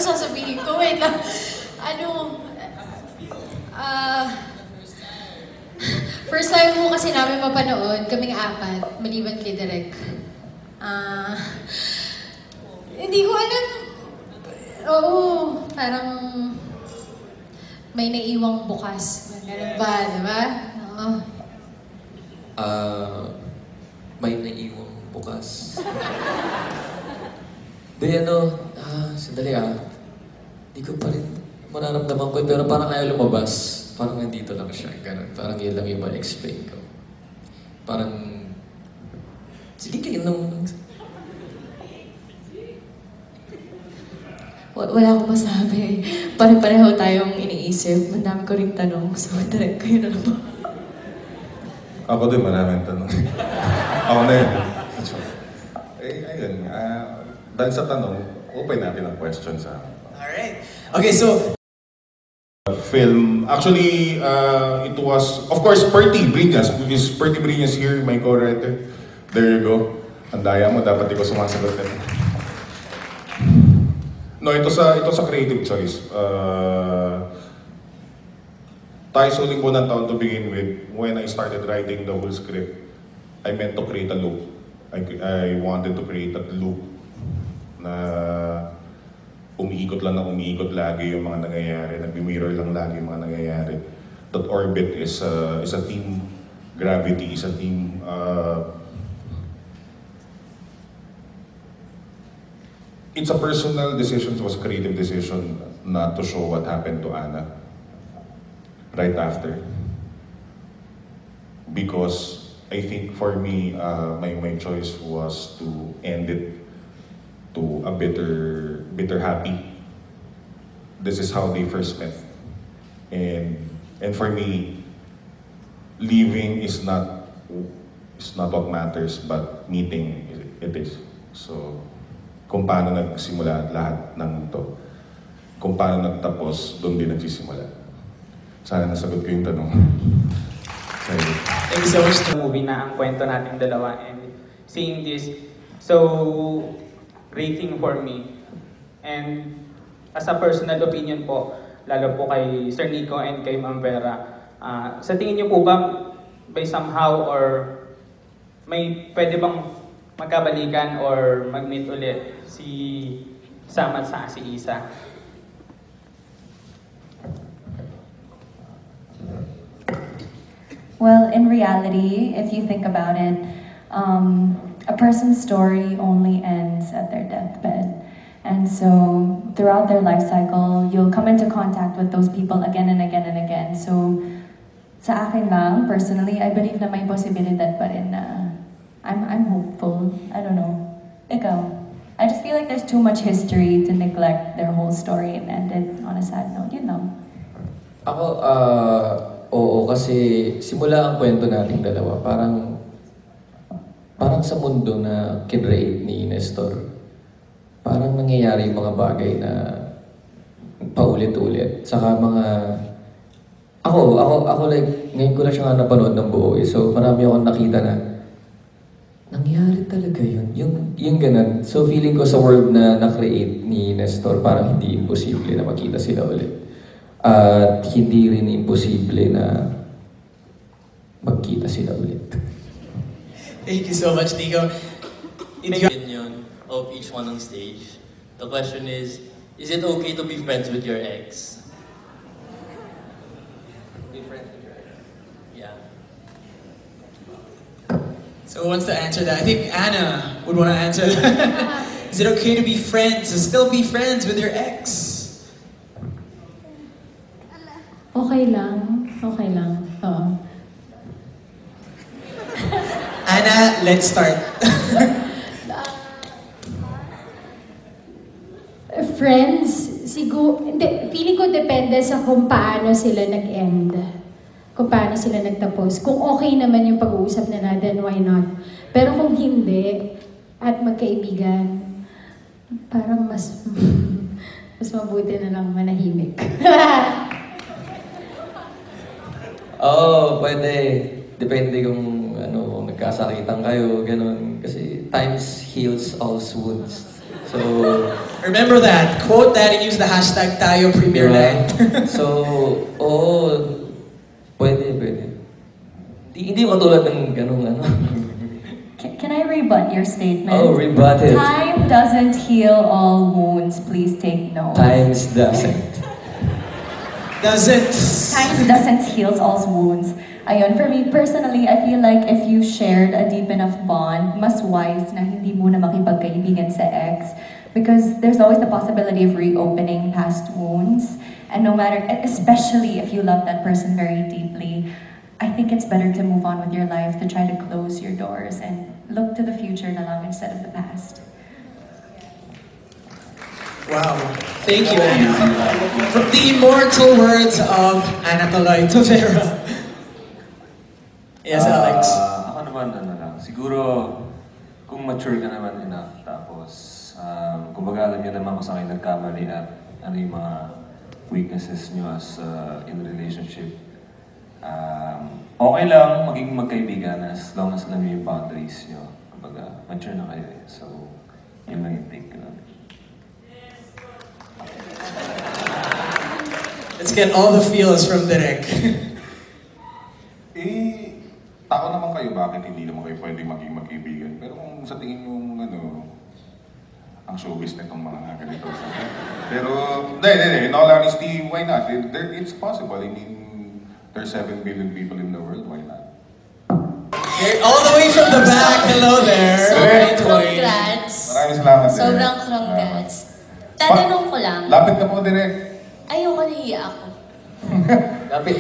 sasabihin ko? Wait lang. First time mo kasi namin mapanood, kaming apat, maliban kay Direk. Hindi ko alam. Oo, parang may naiwang bukas. Ganun ba, di ba? Oo. May naiwang bukas. Sandali Di ko pa rin mararamdaman ko, pero parang ayaw lumabas. Parang nandito lang siya, ganun. Parang yun lang yung ma-explain ko. Parang, sige kayo nung... Wala akong masabi. Pare-pareho tayong iniisip. Madami ko rin tanong. So, direct kayo na naman. Ako din maraming tanong. Ako na yun. Ayun. Dahil sa tanong, open natin ang question sa... Alright. Okay, so... Film. Actually, it was, of course, Perty Brillas. Because Perty Brillas here, my co-writer. There you go. Ang daya mo, dapat di ko sumasagot nito. No, ito sa creative choice. Tayo's Huling Buwan ng Taon to begin with, when I started writing the whole script, I meant to create a loop. I wanted to create a loop na umiikot lang na umiikot lagi yung mga nangyayari, nagmi-mirror lang lagi yung mga nangyayari. That orbit is a theme, gravity is a theme. It's a personal decision, it was a creative decision not to show what happened to Anna right after. Because I think for me, my choice was to end it to a bitter happy. This is how they first met. And for me, leaving is not what matters, but meeting it is. So, kung paano nagsimula lahat ng ito, kung paano nagtapos, doon din nagsisimula. Sana nasagot ko yung tanong. Thank you so much. Movie na ang kwento nating dalawa, and seeing this, so rating for me. And as a personal opinion po, lalo po kay Sir Nicco and kay Ma'am Vera, sa tingin niyo po ba, by somehow or may pwede bang magkabalikan or mag-meet ulit si Sam at si Isa? Well, in reality, if you think about it, a person's story only ends at their deathbed. And so, throughout their life cycle, you'll come into contact with those people again and again and again. So, sa akin lang, personally, I believe na may posibilidad pa rin na I'm hopeful. I don't know. Ikaw? I just feel like there's too much history to neglect their whole story and end it on a sad note, you know? Ako, oo, kasi simula ang kwento nating dalawa, parang sa mundo na kinreate ni Nestor, parang nangyayari yung mga bagay na paulit-ulit. Saka ako like, ngayon ko na siya nga napanood ng buo so marami akong nakita na nangyari talaga yun. Yung ganun. So feeling ko sa world na na-create ni Nestor, parang hindi imposible na makita sila ulit. At hindi rin imposible na magkita sila ulit. Thank you so much, Nicco. Opinion of each one on stage. The question is it okay to be friends with your ex? Be friends with your ex. Yeah. So who wants to answer that? I think Anna would want to answer that. Is it okay to be friends, to still be friends with your ex? Okay lang. Okay lang. Oo. Anna, let's start. Friends, siguro, hindi, feeling ko depende sa kung paano sila nag-end. Kung paano sila nagtapos. Kung okay naman yung pag-uusap nila, then why not? Pero kung hindi, at magkaibigan, parang mas mabuti na lang manahimik. Oo, pwede. Depende kung nagkasakitan kayo, ganun. Kasi times heals all wounds. So, Remember that. Quote that and use the hashtag tayo premiere night. So, pwede. Hindi katulad ng ganun. Can I rebut your statement? Oh, rebut it. Time doesn't heal all wounds. Please take note. Times doesn't. Time doesn't heal all wounds. Ayun, for me personally, I feel like if you shared a deep enough bond, mas wise na hindi muna makipagkaibigan sa ex, because there's always the possibility of reopening past wounds. And no matter, especially if you love that person very deeply, I think it's better to move on with your life, to try to close your doors and look to the future na lang instead of the past. Wow. Thank you, Anna. From the immortal words of Anna Toloy to Vera. Yes, Alex. Ako naman, siguro, kung mature ka naman enough, tapos, kumbaga alam niyo naman kung saan kayo nagkamali at ano yung mga weaknesses niyo as in relationship. Okay lang maging magkaibigan as long as alam niyo yung boundaries niyo. Kumbaga, mature na kayo eh. So, yun lang yung take ko lang. Let's get all the feels from Direk. Tao naman kayo, bakit hindi naman kayo pwede maging magkaibigan? Pero kung sa tingin yung ang showbiz nitong mga ganito. Pero, in all honesty, why not? It's possible. I mean, there's 7 billion people in the world, why not? Okay, all the way from the back, hello there. Sobrang congrats. Maraming salamat. Sobrang congrats. Tatanong ko lang. Lapit ka po, Direk. Ayoko, nahiya ako.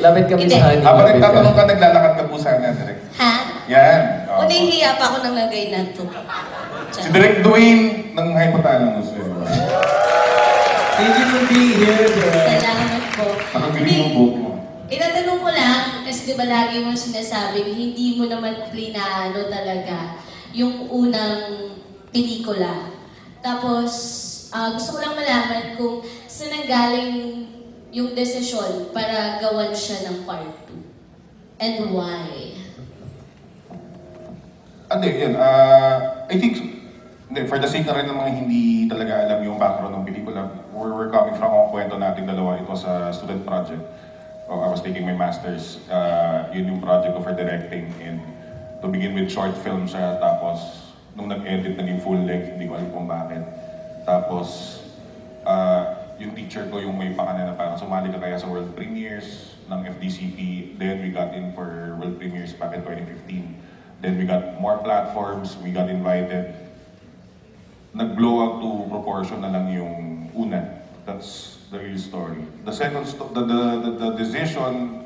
Lapit kami sa honey. Habang nagtatanong ka, naglalakad ka po sana, Direk. Ha? Yan. O nahihiya pa ako nang lagay na ito. Si Direk Dwayne ng Hypothalamus. Thank you for being here, Direk. Salamat po. Nakagaling yung book mo. Itatanong ko lang, kasi di ba lagi mo sinasabing hindi mo naman plinano talaga yung unang pelikula. Tapos, gusto ko lang malaman kung saan nanggaling yung desisyon para gawan siya ng part 2. And why? Yan. I think, for the sake na rin ng mga hindi talaga alam yung background ng pelikula, we're coming from ang kwento natin dalawa. It was a student project. I was taking my master's. Yun yung project ko for directing. And to begin with, short film siya. Tapos, nung nag-edit, naging full length. Hindi ko alam kung bakit. Tapos, yung teacher ko yung may pakana na parang sumali ka kaya sa world premieres ng FDCP. Then we got in for world premieres back in 2015. Then we got more platforms, we got invited. Nag-blow up to proportion na lang yung una. That's the real story. The second, the decision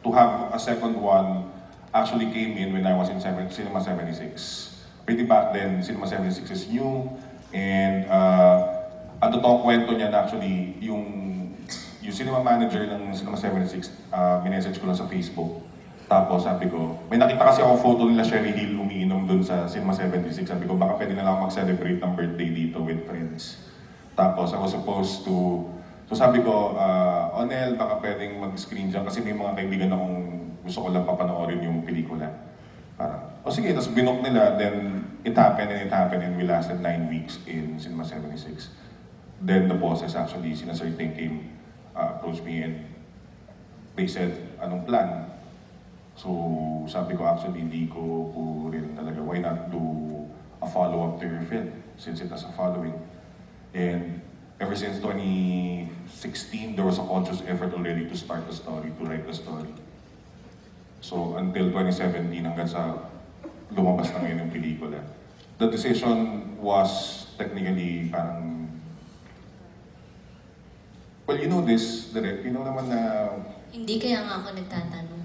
to have a second one actually came in when I was in Cinema 76. Pretty back then, Cinema 76 is new. And ang totoong kwento niya na actually, yung cinema manager ng Cinema 76, minessage ko lang sa Facebook. Tapos sabi ko, may nakita kasi ako photo nila Sherry Hill umiinom dun sa Cinema 76. Sabi ko, baka pwede na lang mag-celebrate ng birthday dito with friends. Tapos ako supposed to, so sabi ko, Onel, baka pwedeng mag-screen dyan kasi may mga kaibigan akong gusto ko lang papanoorin yung pelikula. Parang, sige, tapos binook nila, then it happened and we lasted 9 weeks in Cinema 76. Then the bosses actually, sina Sir Ting came, approached me and they said, anong plan? So sabi ko actually, hindi ko po rin talaga, why not do a follow-up to your film since it has a following. And ever since 2016, there was a conscious effort already to start the story, to write the story. So until 2017, hanggang sa lumabas na ngayon yung pelikula. The decision was technically parang, well, you know this, Direk, you know naman na... Hindi kaya nga ako nagtatanong.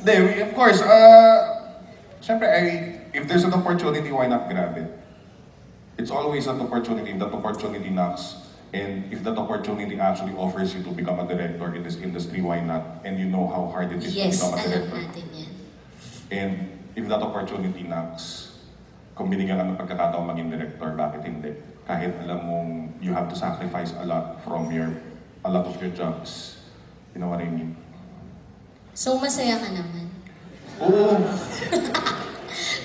Of course, syempre, if there's an opportunity, why not grab it? It's always an opportunity. If that opportunity knocks, and if that opportunity actually offers you to become a director in this industry, why not? And you know how hard it is to become a director. Yes, alam natin yan. And if that opportunity knocks, kung binigyan ka ng pagkakataon maging director, bakit hindi? Kahit alam mong you have to sacrifice a lot from a lot of your jobs. You know what I mean? So, masaya ka naman? Oo.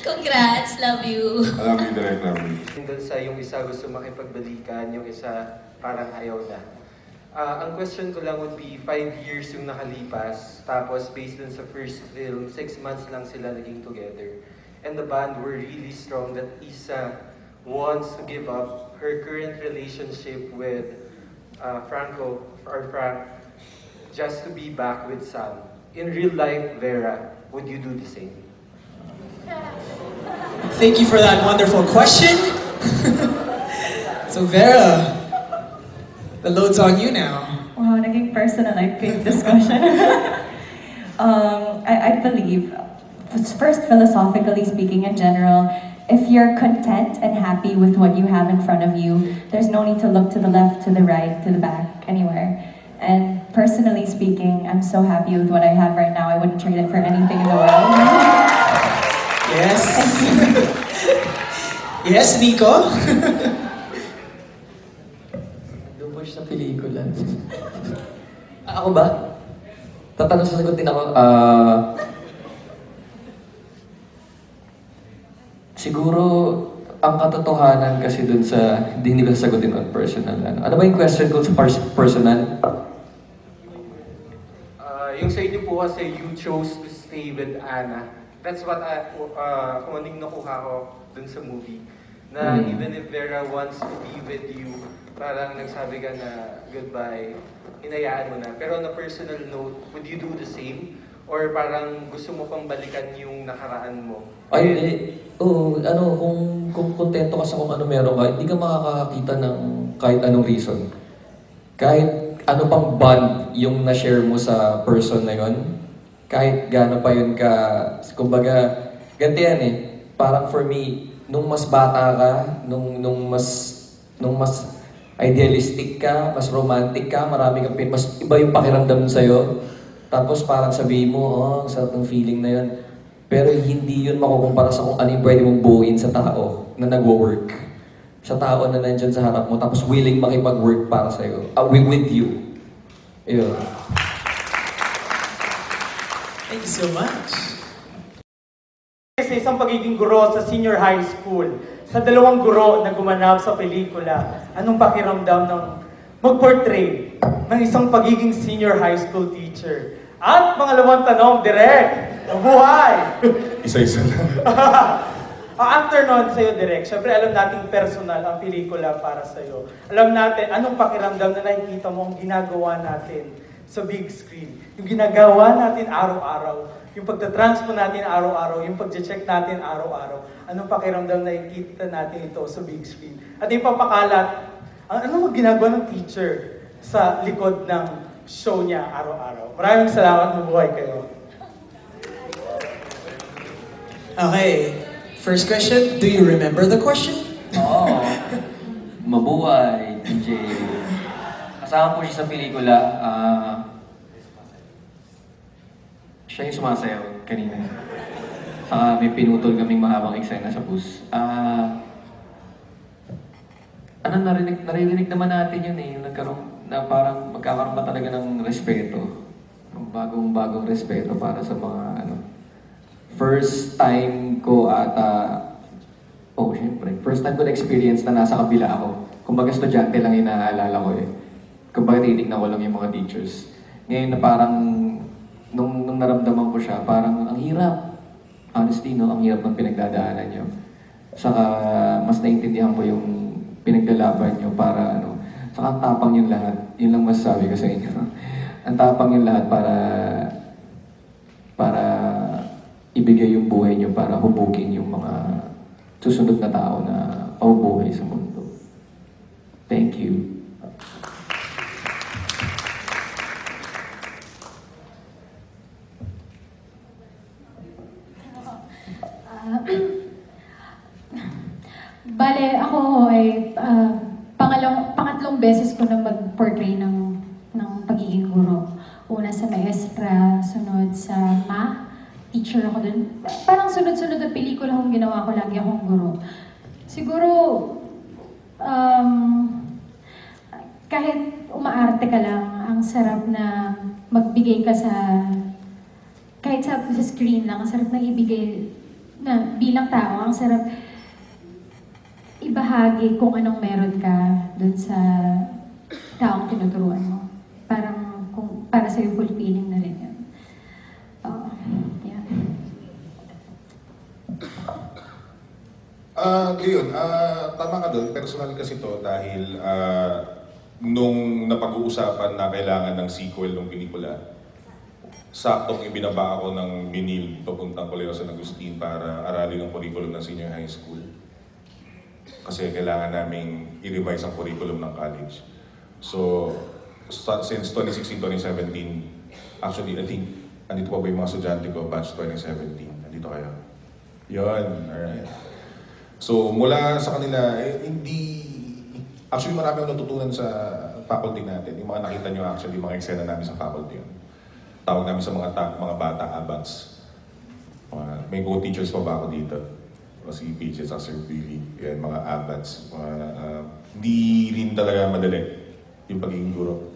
Congrats, love you. Love you, direct, love you. Doon sa yung isa gusto makipagbalikan, yung isa parang ayaw na. Ang question ko lang would be, 5 years yung nakalipas, tapos based dun sa first film, 6 months lang sila naging together. And the band were really strong that Isa wants to give up her current relationship with Frank, just to be back with Sam. In real life, Vera, would you do the same? Thank you for that wonderful question. So Vera, the load's on you now. Wow, naging personal I think discussion. I believe, first philosophically speaking in general, if you're content and happy with what you have in front of you, there's no need to look to the left, to the right, to the back, anywhere. And personally speaking, I'm so happy with what I have right now. I wouldn't trade it for anything in the world. Yes. Yes, Nicco? Doon sa pelikula. Ako ba? Tatanong sasagutin ako. Siguro, ang katotohanan kasi dun sa hindi nila sagutin on personal. Ano ba yung question ko sa personal? Yung sa inyo po kasi, you chose to stay with Anna. That's what kung anong nakuha ko dun sa movie. Na even if Vera wants to be with you, parang nagsabi ka na goodbye, hinayaan mo na. Pero on a personal note, would you do the same? Or parang gusto mo pang balikan yung nakaraan mo? Ay, hindi. Kung kontento ka sa kung ano meron ka, hindi ka makakakita ng kahit anong reason. Kahit ano pang bond yung na-share mo sa person na yon, kahit gaano pa yun ka, kumbaga, ganti yan eh. Parang for me, nung mas bata ka, nung mas idealistic ka, mas romantic ka, marami kang mas iba yung pakiramdam sa'yo. Tapos parang sabihin mo, ang sarap ng feeling na yun. Pero hindi yun makukumpara sa kung ano yung pwede mong buuin sa tao na nagwo-work. Sa tao na nandyan sa harap mo, tapos willing makipag-work para sa'yo. With you. Yun. Thank you so much. Sa isang pagiging guro sa senior high school, sa dalawang guro na gumanap sa pelikula, anong pakiramdam ng mag-portray ng isang pagiging senior high school teacher? At pangalawang tanong, direct, buhay! Isa-isa lang. After nun sa'yo, direct, syempre alam nating personal ang pelikula para sa'yo. Alam natin anong pakiramdam na nakikita mo ang ginagawa natin sa big screen. Yung ginagawa natin araw-araw, yung pagtatranspo natin araw-araw, yung pag-check natin araw-araw, anong pakiramdam na nakikita natin ito sa big screen. At yung papakalat, ano ginagawa ng teacher sa likod ng show niya araw-araw. Maraming salamat, mabuhay kayo. Okay, first question, do you remember the question? Oo. Mabuhay, DJ. Kasama po siya sa pelikula. Siya yung sumasayaw kanina. May pinutol kaming mahabang eksena sa bus. Narinig naman natin yun eh. Yung nagkaroon na parang magkakaroon ba talaga ng respeto. Bagong respeto para sa mga first time ko syempre. First time ko na-experience na nasa kabila ako. Kumbaga estudyante lang yung naaalala ko eh. Kumbaga titignan ko lang yung mga teachers. Ngayon na parang, nung naramdaman ko siya, parang ang hirap. Honestly, no? Ang hirap ng pinagdadaanan nyo. Saka, mas naintindihan ko yung pinaglalaban nyo para saka ang tapang yung lahat. Yun lang masasabi ko sa inyo. Ang tapang yung lahat para ibigay yung buhay nyo para hubugin yung mga susunod na tao na paubuhay sa mundo. Thank you. Bale, ako ay pangatlong beses ko na mag-portray ng pagiging guro. Una sa maestra, sunod sa teacher ako dun. Parang sunod-sunod na pelikula kung ginawa ko, lagi akong guro. Siguro, kahit umaarte ka lang, ang sarap na magbigay ka kahit sa screen lang, ang sarap na ibigay na bilang tao, ang sarap ibahagi kung anong meron ka dun sa taong tinuturuan mo. Parang kung para sa yung fulfilling na rin yun. Yeah. Tama ka doon. Personal kasi to dahil nung napag-uusapan na kailangan ng sequel ng pelikula, saktong ibinaba ako ng Minil papuntang Colegio San Agustin para aralin ang curriculum ng senior high school. Kasi kailangan naming i-revise ang curriculum ng college. So, since 2016-2017, actually, I think, andito pa ba yung mga estudyante ko, batch 2017? Andito kayo? Yun, alright. So, mula sa kanila, actually marami akong natutunan sa faculty natin. Yung mga nakita nyo actually, mga eksena namin sa faculty yun. Tawag namin sa mga bata, abats. May co-teachers pa ba ako dito? O si Peaches, Sir Billy, yan, mga abats. Hindi rin talaga madali yung pagiging guro.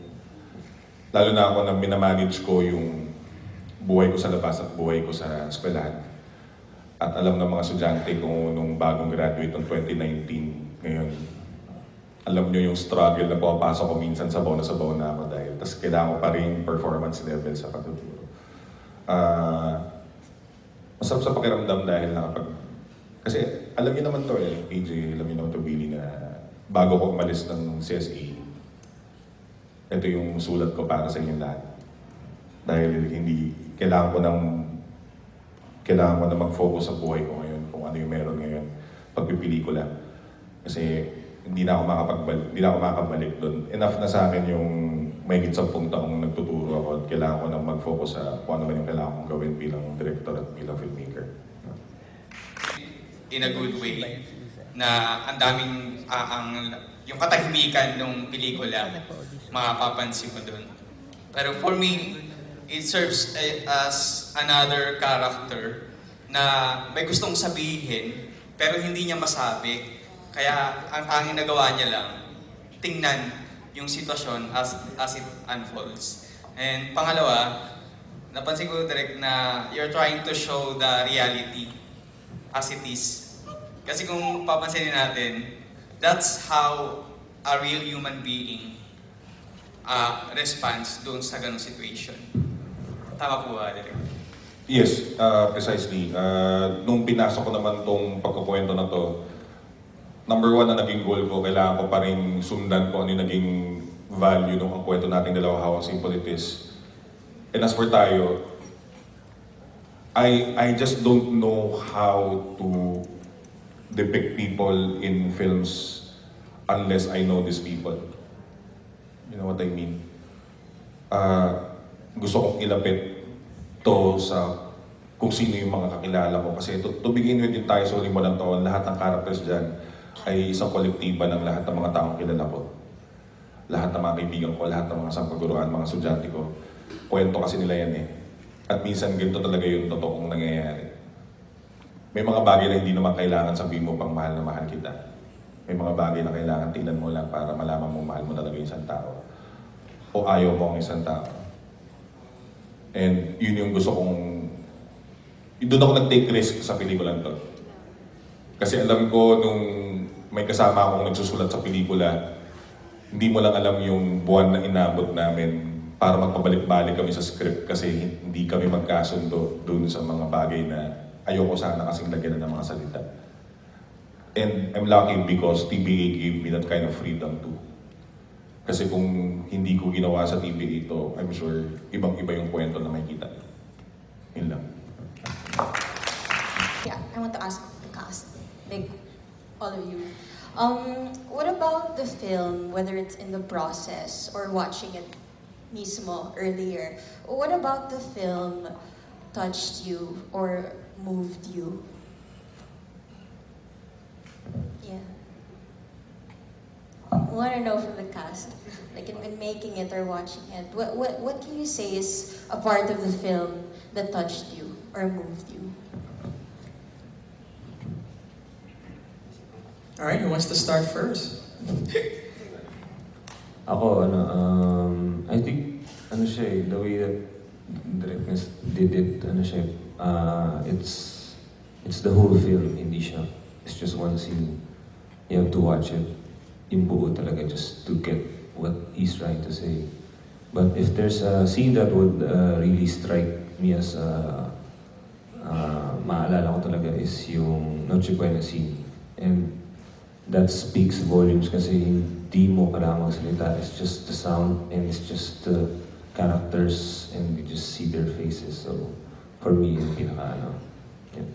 Lalo na ako na minamanage ko yung buhay ko sa labas at buhay ko sa eskwelahan. At alam ng mga estudyante kung nung bagong graduate noong 2019, ngayon, alam nyo yung struggle na pumapasok ko minsan sabaw na ako dahil tapos kailangan ko pa rin performance level sa pagtuturo. Masarap sa pakiramdam dahil kasi alam niyo naman to PJ, alam niyo naman to Billy, na bago ko umalis ng CSA, ito yung sulat ko para sa inyong lahat. Dahil kailangan ko na mag-focus sa buhay ko ngayon, kung ano yung meron ngayon, pagpipelikula. Kasi hindi na ako makakabalik doon. Enough na sa akin yung may 10 taong nagtuturo ako at kailangan ko na mag-focus sa kung ano man yung kailangan kong gawin bilang director at bilang filmmaker. In a good way, na ang daming, yung katahimikan ng pelikula, mapapansin mo doon. Pero for me, it serves as another character na may gustong sabihin, pero hindi niya masabi. Kaya ang tanging nagawa niya lang, tingnan yung sitwasyon as it unfolds. And pangalawa, napansin ko direct na you're trying to show the reality as it is. Kasi kung papansinin natin, that's how a real human being responds doon sa ganong situation. Tama po ba, direct? Yes, precisely. Nung pinasok ko naman tong pagkukwento na to, number 1 na naging goal ko, kailangan ko pa rin sundan ko ano yung naging value nung ang kwento nating dalawa, how simple it is. And as for tayo, I just don't know how to depict people in films unless I know these people. You know what I mean? Gusto kong ilapit to sa kung sino yung mga kakilala ko. Kasi to begin with, yung tayo sa Huling Buwan ng Taon, lahat ng characters dyan ay isang kolektiba ng lahat ng mga taong kilala ko. Lahat ng mga kaibigan ko, lahat ng mga sampaguruan, mga estudyante ko. Kwento kasi nila yan eh. At minsan ganito talaga yung totoong nangyayari. May mga bagay na hindi naman kailangan sabihin mo pang mahal na mahal kita. May mga bagay na kailangan tingnan mo lang para malaman mo mahal mo talaga yung isang tao. O ayaw mo ang isang tao. And yun yung gusto kong... Doon ako nag-take risk sa pelikulang to. Kasi alam ko nung may kasama akong nagsusulat sa pelikula, hindi mo lang alam yung buwan na inabot namin para magpabalik-balik kami sa script kasi hindi kami magkasundo doon sa mga bagay na ayoko sana kasing lagyan ng mga salita. And I'm lucky because TBA gave me that kind of freedom too. Kasi kung hindi ko ginawa sa TBA ito, I'm sure ibang-iba yung kwento na makikita. Yun lang. Yeah, I want to ask the cast, like all of you. What about the film, whether it's in the process or watching it mismo earlier, what about the film touched you or moved you? Yeah. I want to know from the cast, like in making it or watching it, what can you say is a part of the film that touched you or moved you? All right, who wants to start first? Ako, I think, the way that directness did it, it's it's the whole film, hindi siya. It's just one scene. You have to watch it. Yung buo talaga just to get what he's trying to say. But if there's a scene that would really strike me as maalala ko talaga is yung Noche Buena scene. And that speaks volumes kasi hindi mo kailangan magsalita. It's just the sound and it's just the characters and you just see their faces. So for me, yung pinaka-ano. Yeah.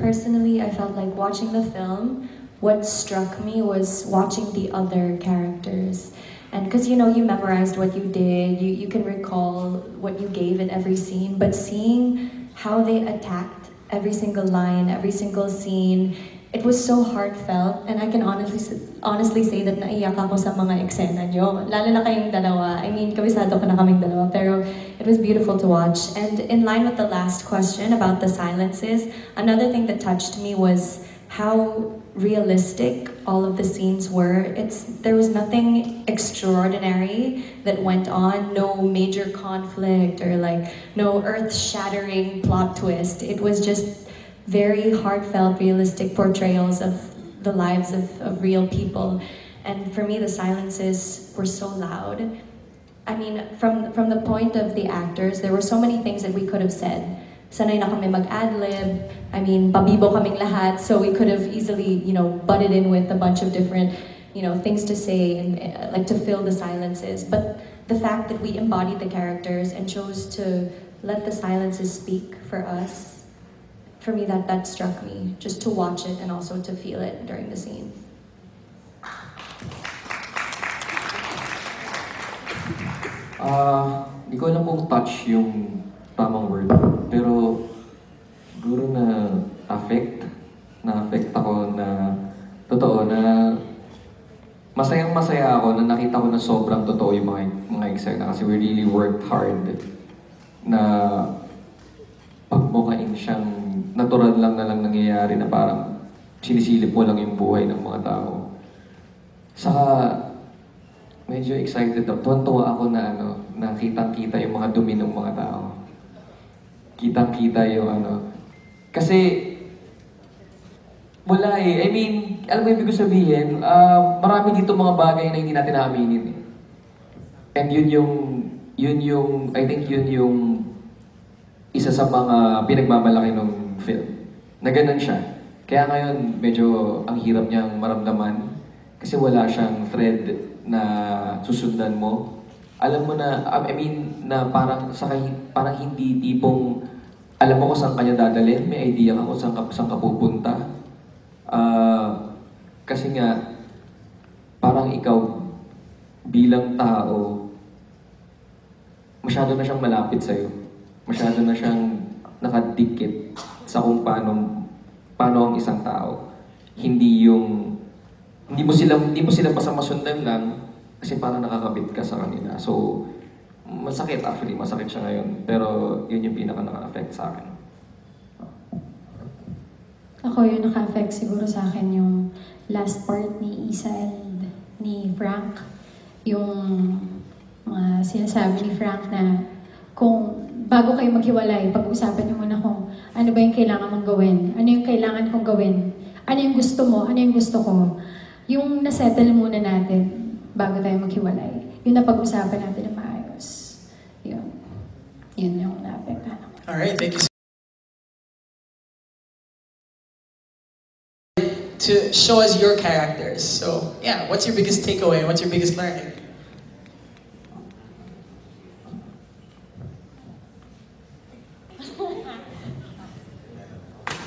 Personally, I felt like watching the film, what struck me was watching the other characters. And because you memorized what you did, you can recall what you gave in every scene, but seeing how they attacked every single line, every single scene, it was so heartfelt, and I can honestly say that naiyak ako sa mga eksena nyo. Lalo na kayong dalawa. I mean, kabisado ko na kaming dalawa, pero it was beautiful to watch. And in line with the last question about the silences, another thing that touched me was how realistic all of the scenes were. There was nothing extraordinary that went on, no major conflict or like no earth-shattering plot twist. It was just very heartfelt, realistic portrayals of the lives of real people. And for me, the silences were so loud. I mean, from the point of the actors, there were so many things that we could have said. Sanay na kami mag-ad-lib. I mean, pabibo kaming lahat, so we could have easily, butted in with a bunch of different, things to say and like to fill the silences. But the fact that we embodied the characters and chose to let the silences speak for us, for me, that struck me, just to watch it and also to feel it during the scene. Di ko alam kung touch yung tamang word, pero siguro na-affect ako na totoo na masayang-masaya ako na nakita ko na sobrang totoo yung mga eksena kasi we really worked hard na pagmukain siyang natural lang na lang nangyayari na parang sinisilip mo lang yung buhay ng mga tao. Saka medyo excited ako. Tuwan-tuwa ako na na kitang-kita yung mga dumi ng mga tao. Kitang-kita yung Kasi wala eh. I mean, alam mo yung ibig ko sabihin, marami dito mga bagay na hindi natin naaminin eh. And I think yun yung isa sa mga pinagmamalaki ng film. Na ganun siya. Kaya ngayon, medyo ang hirap niyang maramdaman kasi wala siyang thread na susundan mo. Alam mo na, I mean, na parang hindi tipong alam mo kung saan kanya dadalhin, may idea ka kung saan ka pupunta. Kasi nga, parang ikaw bilang tao, masyado na siyang malapit sa'yo. Masyado na siyang nakadikit sa kung paano ang isang tao. Hindi mo sila basta masundan lang kasi parang nakakabit ka sa kanila. So, masakit siya ngayon. Pero yun yung pinaka naka-affect sa akin. Ako yung naka-affect siguro sa akin yung last part ni Isa and ni Frank. Yung mga sinasabi ni Frank na kung bago kayo maghiwalay, pag-usapan niyo muna kung ano ba yung kailangan mong gawin, ano yung kailangan kong gawin, ano yung gusto mo, ano yung gusto ko. Yung nasettle muna natin bago tayo maghiwalay. Yung napag-usapan natin na maayos. Yun yung na-apektahan ako. Alright, thank you. To show us your characters. So, yeah, what's your biggest takeaway? What's your biggest learning?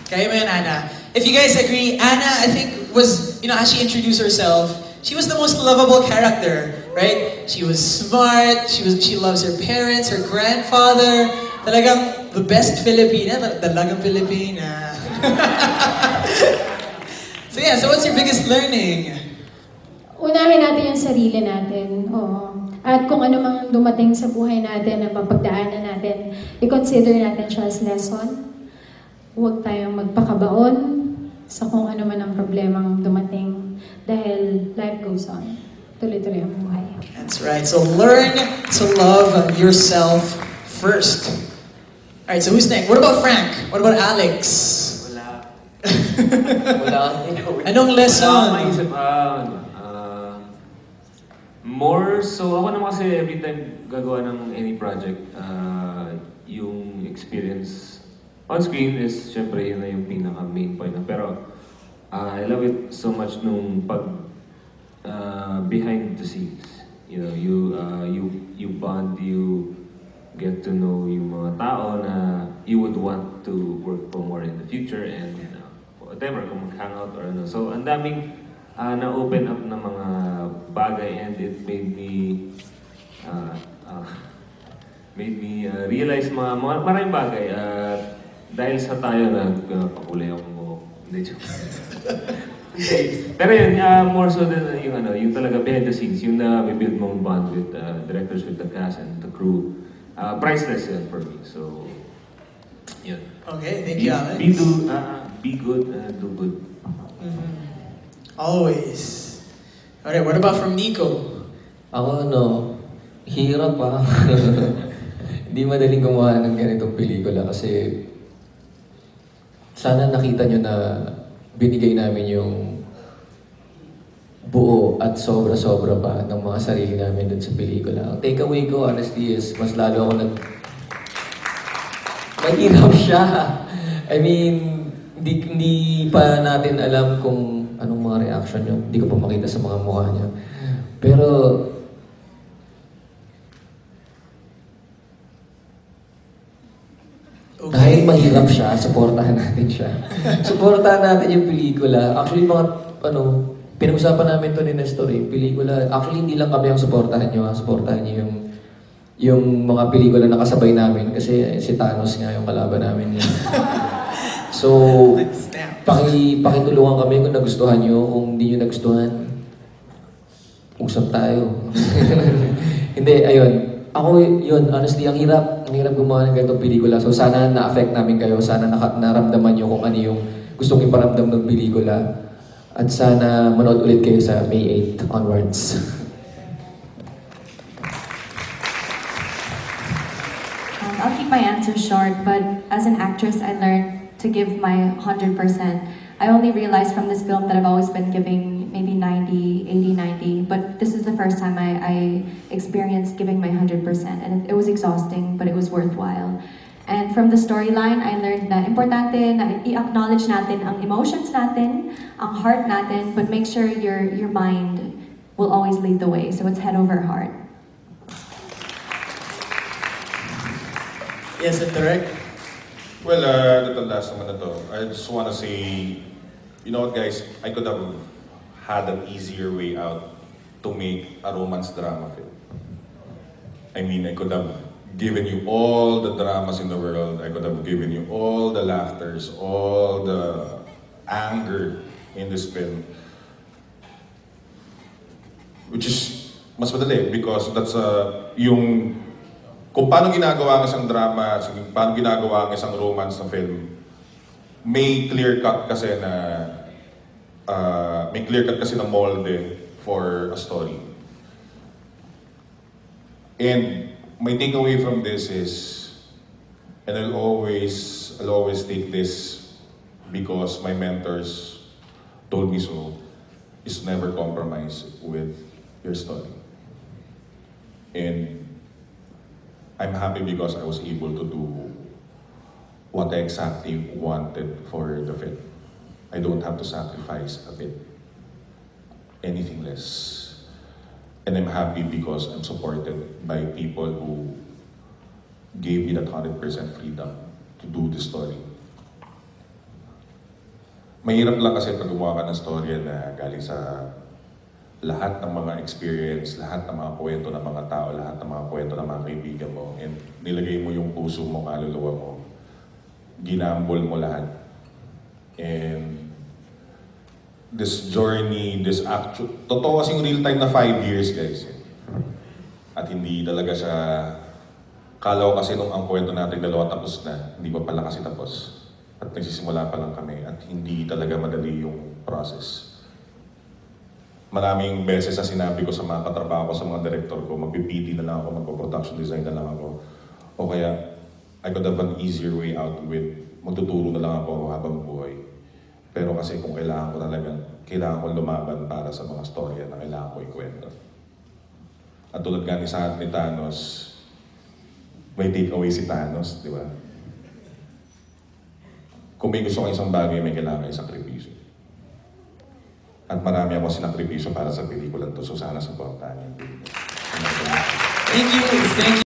Kayo mo yan, Anna. If you guys agree, Anna, I think, was, as she introduced herself, she was the most lovable character, right? She was smart, she loves her parents, her grandfather. Talagang the best Filipina, talagang Filipina. So yeah, so what's your biggest learning? Unahin natin yung sarili natin, oo. At kung ano mang dumating sa buhay natin na mapagdaanan natin, i-consider natin siya as lesson. Huwag tayong magpakabaon sa kung ano man ang problemang dumating dahil life goes on. Tuloy-tuloy ang buhay. That's right. So learn to love yourself first. Alright, so who's next? What about Frank? What about Alex? Wala. Anong lesson? Wala akong maisip. More so, ako naman kasi every time gagawa ng any project, yung experience on screen is syempre yun na yung pinaka main point. Pero I love it so much nung pag behind the scenes. You know, you bond, you get to know yung mga tao na you would want to work for more in the future and whatever, kung mag-hangout or ano. So, ang daming na-open up na mga bagay and it made me realize maraming bagay. Dahil sa tayo pakulay ako mo. Hindi, joke. Pero yun, more so than yung talaga behind the scenes, yung na-build mong bond with directors, with the cast and the crew. Priceless yun for me. So, yun. Okay, thank you, Alex. Be good, do good. Always. Alright, what about from Nicco? Ako, hirap pa. Hindi madaling gumawa ng ganitong pelikula kasi sana nakita nyo na binigay namin yung buo at sobra-sobra pa ng mga sarili namin dun sa pelikula. Ang takeaway ko, honestly, is mas lalo ako mahirap siya. I mean, hindi pa natin alam kung anong mga reaction nyo. Hindi ko pa makita sa mga mukha nyo. Pero, dahil mahirap siya, supportahan natin siya. Supportahan natin yung pelikula. Actually, pinag-usapan namin to ni Nestor pelikula. Actually, hindi lang kami ang supportahan nyo. Supportahan nyo yung mga pelikula na kasabay namin kasi si Thanos nga yung kalaban namin. So, pakitulungan kami kung nagustuhan nyo. Kung hindi nyo nagustuhan, usap tayo. Hindi, ayun. Ako yun, honestly, ang hirap gumawa ng ganitong pelikula. So sana na-affect namin kayo, sana naramdaman nyo kung ano yung gustong iparamdam ng pelikula. At sana manood ulit kayo sa May 8 onwards. I'll keep my answer short, but as an actress, I learned to give my 100%. I only realized from this film that I've always been giving maybe 90, 80, 90, but this is the first time I experienced giving my 100%, and it was exhausting, but it was worthwhile. And from the storyline, I learned na importante na i-acknowledge natin ang emotions natin, ang heart natin, but make sure your mind will always lead the way, so it's head over heart. Yes, and direct? Well, the last naman na to, I just want to say, you know what guys, I could have had an easier way out to make a romance drama film. I mean, I could have given you all the dramas in the world, I could have given you all the laughters, all the anger in this film. Which is mas madali because that's yung kung paano ginagawa ang isang drama, paano ginagawa ang isang romance na film, may clear cut kasi ng molde for a story. And my takeaway from this is, and I'll always take this because my mentors told me so, is never compromise with your story. And I'm happy because I was able to do what I exactly wanted for the film. I don't have to sacrifice a bit, anything less. And I'm happy because I'm supported by people who gave me that 100% freedom to do the story. Mahirap lang kasi pag gumawa ka ng storya na galing sa lahat ng mga experience, lahat ng mga kwento ng mga tao, lahat ng mga kwento ng mga kaibigan mo, and nilagay mo yung puso mo, kaluluwa mo, ginambol mo lahat. And this journey, this actual, totoo kasing real time na 5 years guys. At hindi talaga siya, kala ko kasi nung ang kwento natin dalawa tapos na, hindi pa pala kasi tapos. At nagsisimula pa lang kami at hindi talaga madali yung process. Maraming beses na sinabi ko sa mga katrabaho ko, sa mga director ko, mag-PD na lang ako, mag-production design na lang ako. O kaya, I could have an easier way out with magtuturo na lang ako habang buhay. Pero kasi kung kailangan ko lumaban para sa mga storya na kailangan ko ikwento. At tulad nga ni Thanos, may take away si Thanos, di ba? Kung may gusto kang isang bagay, may kailangan isang sakripisyo. At marami ako sinakripisyo para sa pelikulan to, so sana supportahan niyo. Thank you.